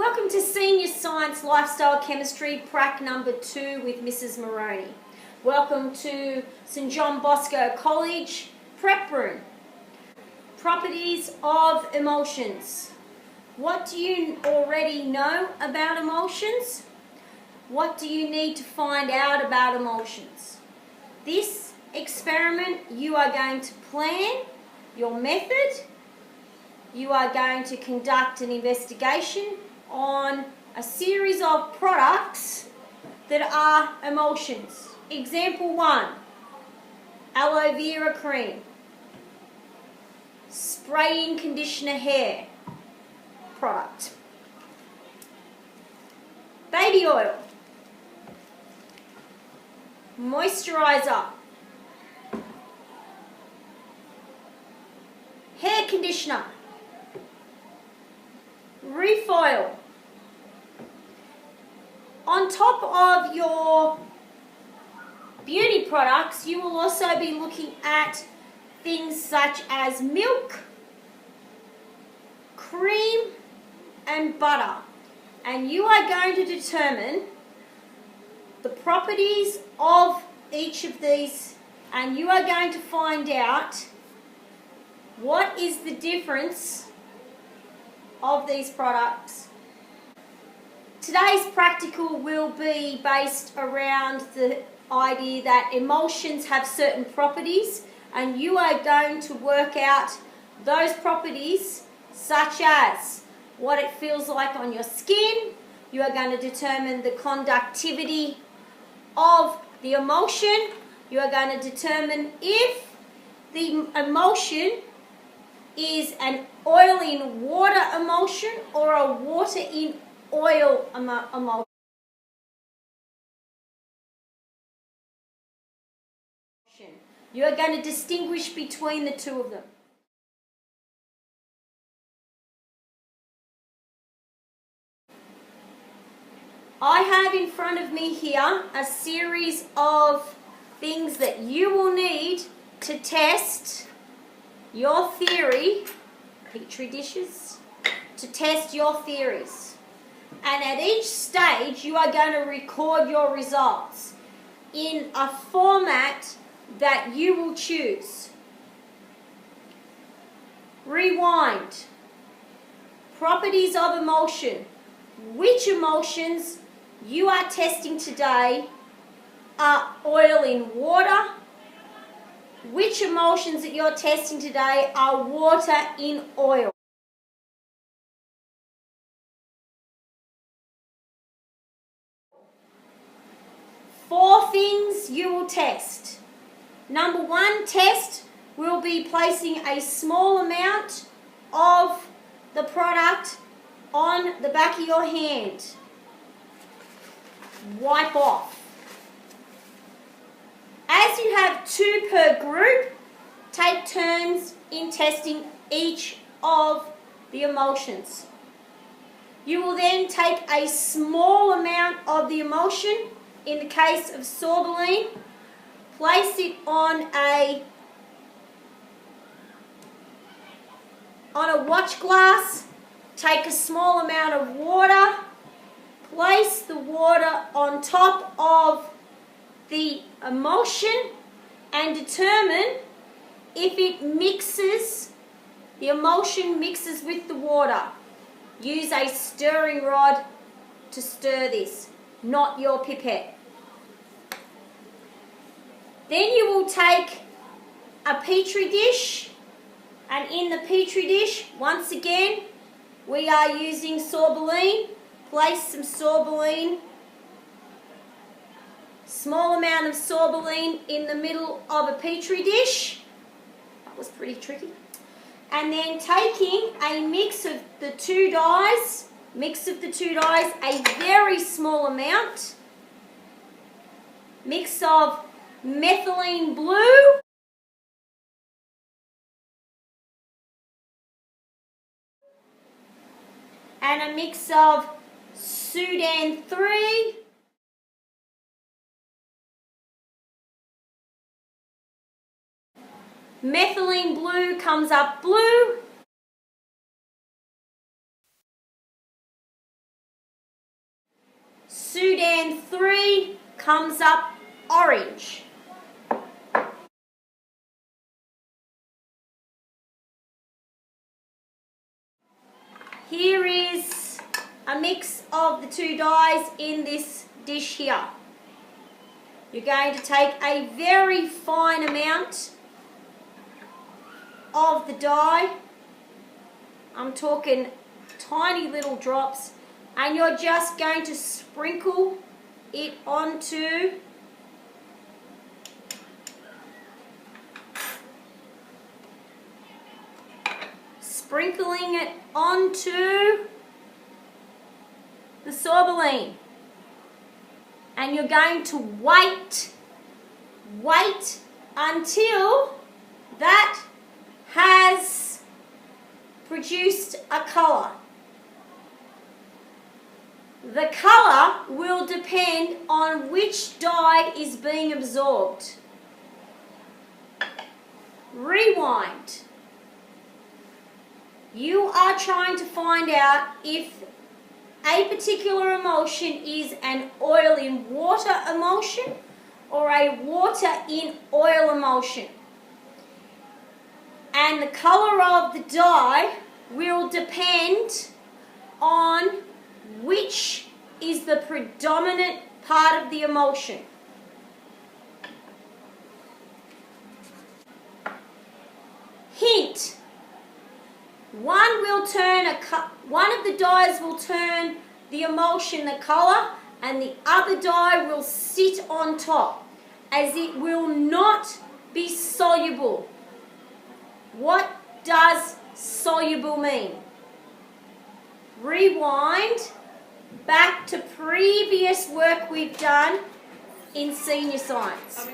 Welcome to Senior Science Lifestyle Chemistry Prac number 2 with Mrs. Moroney. Welcome to St John Bosco College Prep Room. Properties of emulsions. What do you already know about emulsions? What do you need to find out about emulsions? This experiment, you are going to plan your method. You are going to conduct an investigation on a series of products that are emulsions. Example 1, aloe vera cream, spray-in conditioner hair product, baby oil, moisturizer, hair conditioner, refoil. On top of your beauty products, you will also be looking at things such as milk, cream, and butter. And you are going to determine the properties of each of these, and you are going to find out what is the difference of these products. Today's practical will be based around the idea that emulsions have certain properties, and you are going to work out those properties such as what it feels like on your skin. You are going to determine the conductivity of the emulsion. You are going to determine if the emulsion is an oil in water emulsion or a water in oil emulsion. You are going to distinguish between the two of them. I have in front of me here a series of things that you will need to test your theory, petri dishes, to test your theories. And at each stage, you are going to record your results in a format that you will choose. Rewind. Properties of emulsion. Which emulsions you are testing today are oil in water? Which emulsions that you're testing today are water in oil? Four things you will test. Number 1 test will be placing a small amount of the product on the back of your hand. Wipe off. As you have 2 per group, take turns in testing each of the emulsions. You will then take a small amount of the emulsion, in the case of sorbeline, place it on a watch glass, take a small amount of water, place the water on top of the emulsion and determine if it mixes, the emulsion mixes with the water. Use a stirring rod to stir this, not your pipette. Then you will take a petri dish, and in the petri dish, once again, we are using sorbeline. Place some sorbeline, small amount of sorbeline in the middle of a petri dish. That was pretty tricky. And then taking a mix of the two dyes, a very small amount, mix of methylene blue, and a mix of Sudan 3, methylene blue comes up blue, Sudan 3 comes up orange. Here is a mix of the two dyes in this dish here. You're going to take a very fine amount of the dye. I'm talking tiny little drops, and you're just going to sprinkle it onto the sorbeline, and you're going to wait until that has produced a colour. The colour will depend on which dye is being absorbed. Rewind. You are trying to find out if a particular emulsion is an oil in water emulsion or a water in oil emulsion. And the colour of the dye will depend on which is the predominant part of the emulsion. Hint. One of the dyes will turn the emulsion the colour, and the other dye will sit on top, as it will not be soluble. What does soluble mean? Rewind back to previous work we've done in senior science.